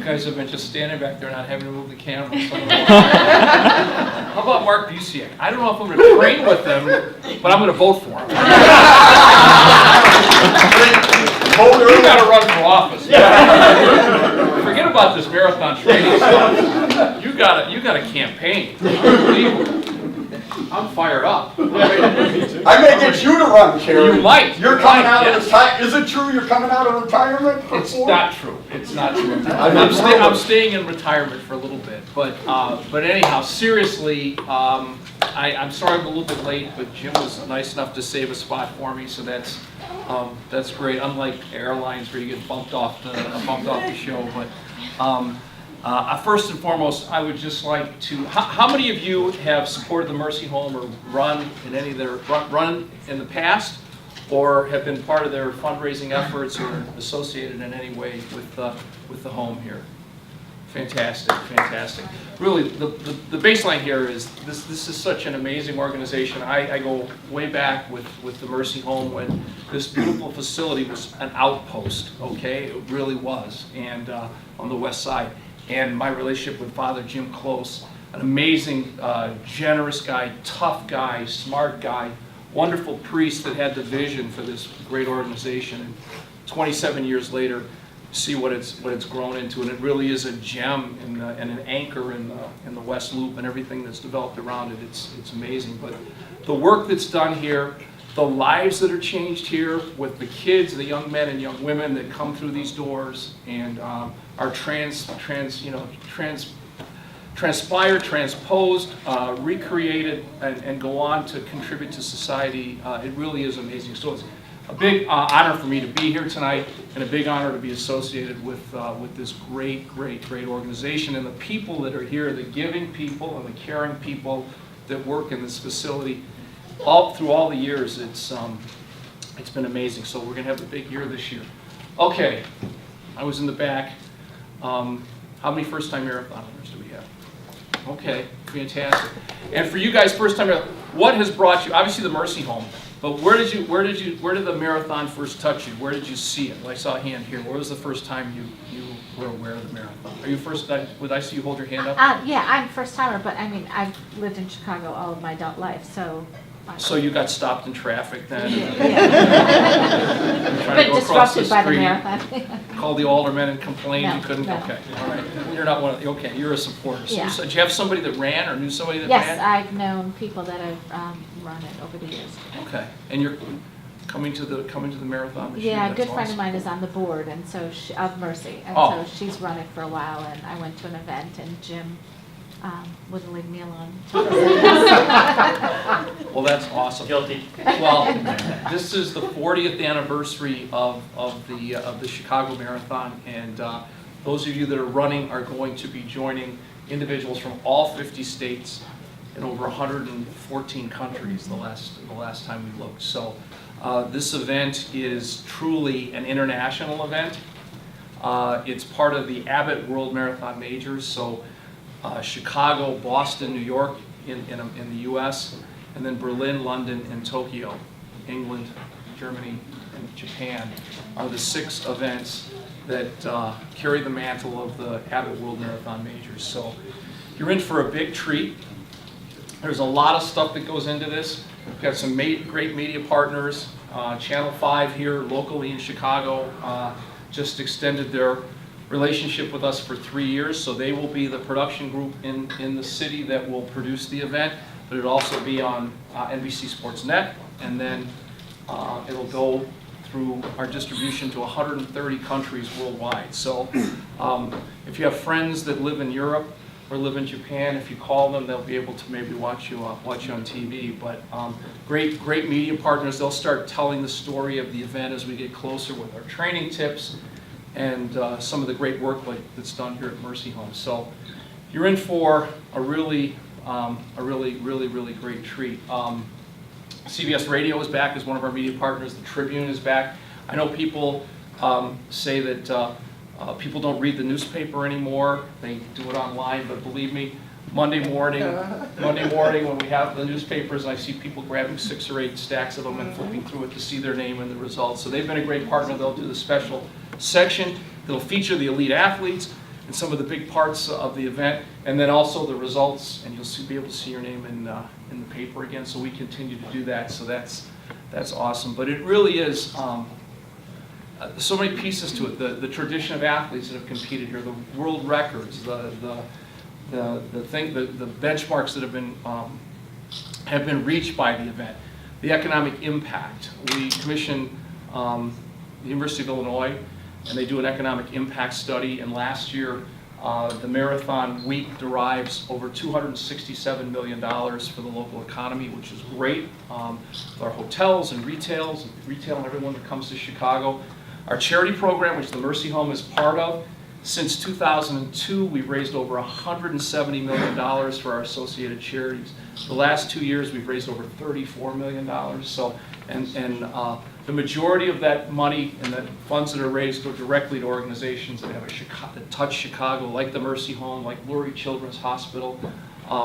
You guys have been just standing back there not having to move the camera. How about Mark Busiek? I don't know if I'm going to train with them, but I'm going to vote for him. You got to run for office. Forget about this marathon training stuff. You got a campaign. Unbelievable. I'm fired up. I may get you to run, Carey. You might. You're coming out of retirement. Is it true you're coming out of retirement? It's not true. It's not true. I'm staying in retirement for a little bit. But anyhow, seriously, I'm sorry I'm a little bit late, but Jim was nice enough to save a spot for me, so that's great. Unlike airlines where you get bumped off the show, but. First and foremost, I would just like to. How many of you have supported the Mercy Home or run in any of their run in the past, or have been part of their fundraising efforts or associated in any way with the home here? Fantastic, fantastic. Really, the baseline here is this is such an amazing organization. I go way back with the Mercy Home when this beautiful facility was an outpost. Okay, it really was, and on the west side. And my relationship with Father Jim Close, an amazing, generous guy, tough guy, smart guy, wonderful priest that had the vision for this great organization. And 27 years later, see what it's grown into, and it really is a gem and an anchor in the West Loop and everything that's developed around it. It's amazing. But the work that's done here, the lives that are changed here with the kids, the young men and young women that come through these doors and are transpired, transposed, recreated, and go on to contribute to society. It really is amazing. So it's a big honor for me to be here tonight, and a big honor to be associated with this great organization and the people that are here, the giving people and the caring people that work in this facility. Through all the years, it's been amazing. So we're going to have a big year this year. Okay, I was in the back. How many first-time marathoners do we have? Okay, fantastic. And for you guys, first-time, what has brought you? Obviously, the Mercy Home. But where did the marathon first touch you? Where did you see it? Well, I saw a hand here. Where was the first time you were aware of the marathon? Are you first? Would I see you hold your hand up? Yeah, I'm first-timer, but I mean, I've lived in Chicago all of my adult life, so. So you got stopped in traffic then? Yeah. Been disrupted by the marathon. Called the alderman and complained you couldn't? No. Okay, all right. You're not one of the, okay, you're a supporter. So Yeah. did you have somebody that ran or knew somebody that Yes, ran? I've known people that have run it over the years. Okay, and you're coming to the marathon this year? Yeah, a That's good friend of awesome. mine is on the board, and so of Mercy, and Oh. so she's run it for a while, and I went to an event, and Jim wouldn't leave me alone. Well, that's awesome. Guilty. Well, this is the 40th anniversary of the Chicago Marathon, and those of you that are running are going to be joining individuals from all 50 states in over 114 countries the last time we looked. So this event is truly an international event. It's part of the Abbott World Marathon Majors, so Chicago, Boston, New York in the U.S., and then Berlin, London, and Tokyo, England, Germany, and Japan are the 6 events that carry the mantle of the Abbott World Marathon Majors. So you're in for a big treat. There's a lot of stuff that goes into this. We've got some great media partners. Channel 5 here locally in Chicago just extended their relationship with us for 3 years, so they will be the production group in the city that will produce the event, but it'll also be on NBC Sports Net, and then it'll go through our distribution to 130 countries worldwide. So if you have friends that live in Europe or live in Japan, if you call them, they'll be able to maybe watch you on TV. But great media partners. They'll start telling the story of the event as we get closer with our training tips and some of the great work that's done here at Mercy Home. So you're in for a really great treat. CBS Radio is back as one of our media partners. The Tribune is back. I know people say that people don't read the newspaper anymore. They do it online, but believe me, Monday morning when we have the newspapers, I see people grabbing 6 or 8 stacks of them and flipping through it to see their name and the results. So they've been a great partner. They'll do the special section. They'll feature the elite athletes, and some of the big parts of the event, and then also the results, and you'll be able to see your name in the paper again. So we continue to do that. So that's awesome. But it really is so many pieces to it. The tradition of athletes that have competed here, the world records, the benchmarks that have been reached by the event, the economic impact. We commission the University of Illinois, and they do an economic impact study. And last year, the Marathon Week derives over $267 million for the local economy, which is great. With our hotels and retail and everyone that comes to Chicago. Our charity program, which the Mercy Home is part of, since 2002, we've raised over $170 million for our associated charities. The last 2 years, we've raised over $34 million. So, and the majority of that money and the funds that are raised go directly to organizations that have that touch Chicago, like the Mercy Home, like Lurie Children's Hospital.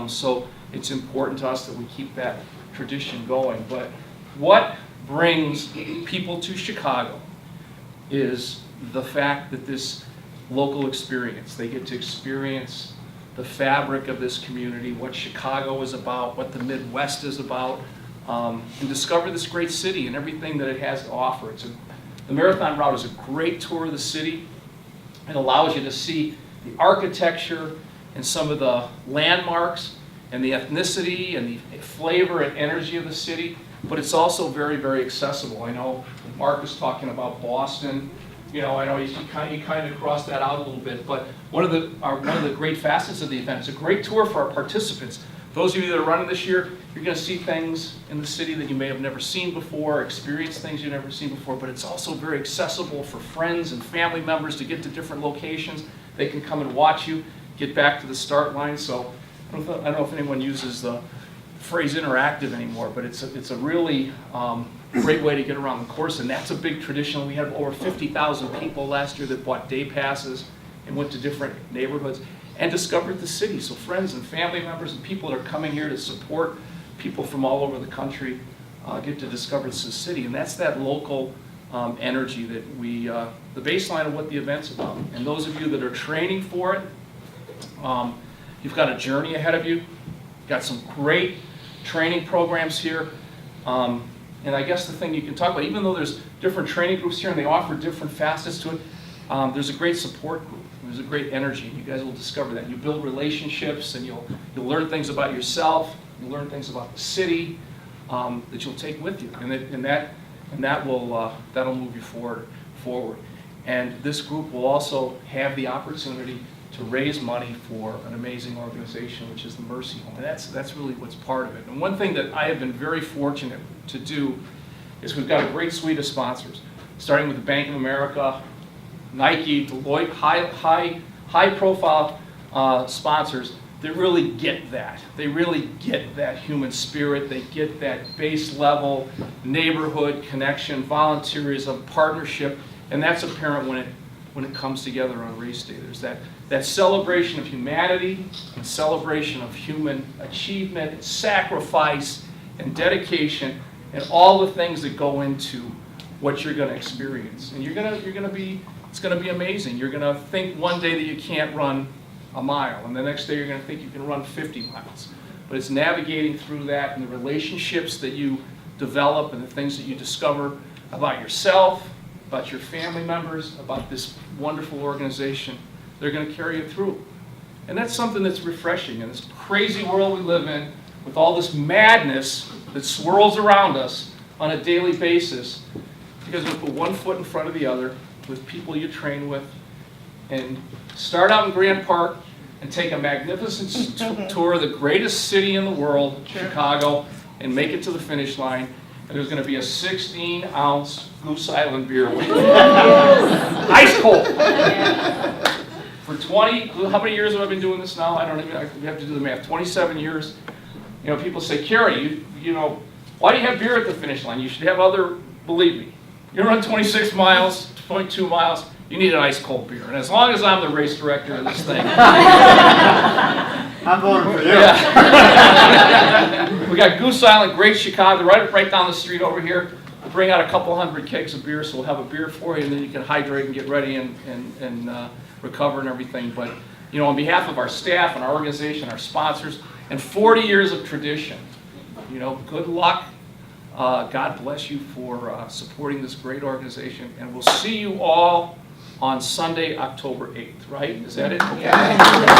So it's important to us that we keep that tradition going. But what brings people to Chicago is the fact that this local experience, they get to experience the fabric of this community, what Chicago is about, what the Midwest is about, and discover this great city and everything that it has to offer. The Marathon Route is a great tour of the city. It allows you to see the architecture and some of the landmarks and the ethnicity and the flavor and energy of the city, but it's also very, very accessible. I know Mark was talking about Boston. You know, I know he kind of crossed that out a little bit, but one of the great facets of the event, it's a great tour for our participants. Those of you that are running this year, you're going to see things in the city that you may have never seen before, experience things you've never seen before, but it's also very accessible for friends and family members to get to different locations. They can come and watch you, get back to the start line. So I don't know if anyone uses the phrase interactive anymore, but it's a really great way to get around the course, and that's a big tradition. We had over 50,000 people last year that bought day passes and went to different neighborhoods and discovered the city. So friends and family members and people that are coming here to support people from all over the country get to discover the city, and that's that local energy that the baseline of what the event's about. And those of you that are training for it, you've got a journey ahead of you. You've got some great training programs here. And I guess the thing you can talk about, even though there's different training groups here and they offer different facets to it, there's a great support group. There's a great energy. You guys will discover that. You build relationships, and you'll learn things about yourself. You'll learn things about the city that you'll take with you, and that'll move you forward. And this group will also have the opportunity to raise money for an amazing organization, which is the Mercy Home. And that's really what's part of it. And one thing that I have been very fortunate to do is we've got a great suite of sponsors, starting with the Bank of America, Nike, Deloitte, high-profile sponsors that really get that. They really get that human spirit. They get that base level neighborhood connection, volunteerism, partnership, and that's apparent when it comes together on race day. There's that celebration of humanity and celebration of human achievement and sacrifice and dedication and all the things that go into what you're going to experience. And it's going to be amazing. You're going to think one day that you can't run a mile, and the next day you're going to think you can run 50 miles. But it's navigating through that and the relationships that you develop and the things that you discover about yourself, about your family members, about this wonderful organization. They're going to carry you through. And that's something that's refreshing in this crazy world we live in, with all this madness that swirls around us on a daily basis. You guys are going to put one foot in front of the other with people you train with, and start out in Grant Park and take a magnificent tour of the greatest city in the world, Chicago, and make it to the finish line. And there's going to be a 16-ounce Goose Island beer with you. Ice cold. For 20, how many years have I been doing this now? I don't even, we have to do the math. 27 years. You know, people say, Carey, you know, why do you have beer at the finish line? You should have other, believe me. You run 26 miles, 0.2 miles, you need an ice cold beer. And as long as I'm the race director of this thing. I'm voting for you. Yeah. We got Goose Island, Great Chicago, right down the street over here. bring out a couple hundred kegs of beer, so we'll have a beer for you, and then you can hydrate and get ready and recover and everything. But, you know, on behalf of our staff and our organization, our sponsors, and 40 years of tradition, you know, good luck. God bless you for supporting this great organization, and we'll see you all on Sunday, October 8th, right? Is that it? Okay.